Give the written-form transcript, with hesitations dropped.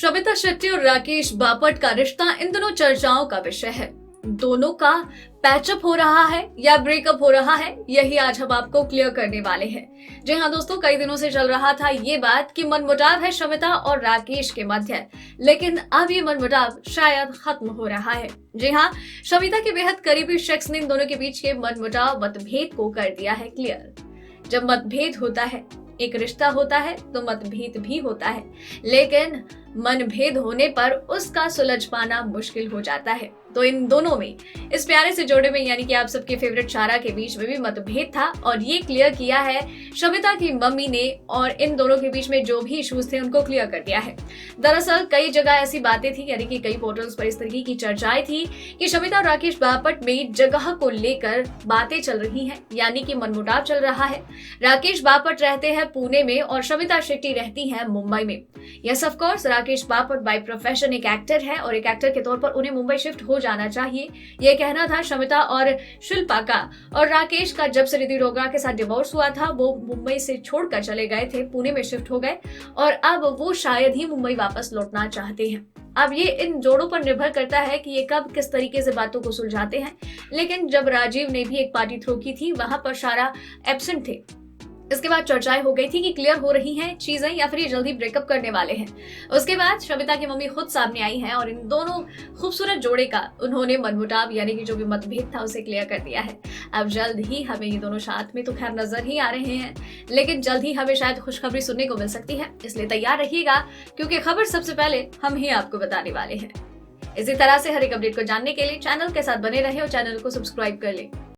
शमिता शेट्टी और राकेश बापट का रिश्ता इन दोनों चर्चाओं का विषय है। दोनों का पैचअप हो रहा है या ब्रेकअप हो रहा है, यही आज हम आपको क्लियर करने वाले हैं। जी हाँ दोस्तों, कई दिनों से चल रहा था ये बात कि मनमुटाव है शमिता और राकेश के मध्य, लेकिन अब ये मनमुटाव शायद खत्म हो रहा है। जी हाँ, शमिता के बेहद करीबी शख्स ने इन दोनों के बीच के मनमुटाव मतभेद को कर दिया है क्लियर। जब मतभेद होता है, एक रिश्ता होता है तो मतभेद भी होता है, लेकिन मनभेद होने पर उसका सुलझ पाना मुश्किल हो जाता है। तो इन दोनों में, इस प्यारे से जोड़े में यानी कि आप सबके फेवरेट शारा के बीच में भी मतभेद था और ये क्लियर किया है शमिता की मम्मी ने, और इन दोनों के बीच में जो भी इश्यूज थे उनको क्लियर कर दिया है। दरअसल कई जगह ऐसी बातें थी, यानी कि कई पोर्टल्स पर इस तरीके की चर्चाएं थी कि शमिता और राकेश बापट में जगह को लेकर बातें चल रही हैं, यानी कि मनमुटाव चल रहा है। राकेश बापट रहते हैं पुणे में और शमिता शेट्टी रहती हैं मुंबई में। Yes of course, Rakesh Bapat by profession एक एक्टर है और एक एक्टर के तौर पर उन्हें मुंबई शिफ्ट हो जाना चाहिए, यह कहना था शमिता और शिल्पा का। और राकेश का जब से रिद्धि डोगरा के साथ डिवोर्स हुआ था, वो मुंबई से छोड़कर चले गए थे, पुणे में शिफ्ट हो गए और अब वो शायद ही मुंबई वापस लौटना चाहते हैं। अब ये इन जोड़ों पर निर्भर करता है कि ये कब किस तरीके से बातों को सुलझाते हैं। लेकिन जब राजीव ने भी एक पार्टी थ्रो की थी, वहां पर शारा एब्सेंट थे। इसके बाद चर्चाएं हो गई थी कि क्लियर हो रही हैं चीजें या फिर ये जल्दी ब्रेकअप करने वाले हैं। उसके बाद शमिता की मम्मी खुद सामने आई हैं और इन दोनों खूबसूरत जोड़े का उन्होंने मनमुटाव यानी कि जो भी मतभेद था उसे क्लियर कर दिया है। अब जल्द ही हमें ये दोनों साथ में तो खैर नजर ही आ रहे हैं, लेकिन जल्द ही हमें शायद खुशखबरी सुनने को मिल सकती है, इसलिए तैयार रहिएगा क्योंकि खबर सबसे पहले हम ही आपको बताने वाले हैं। इसी तरह से हर एक अपडेट को जानने के लिए चैनल के साथ बने रहे और चैनल को सब्सक्राइब कर लें।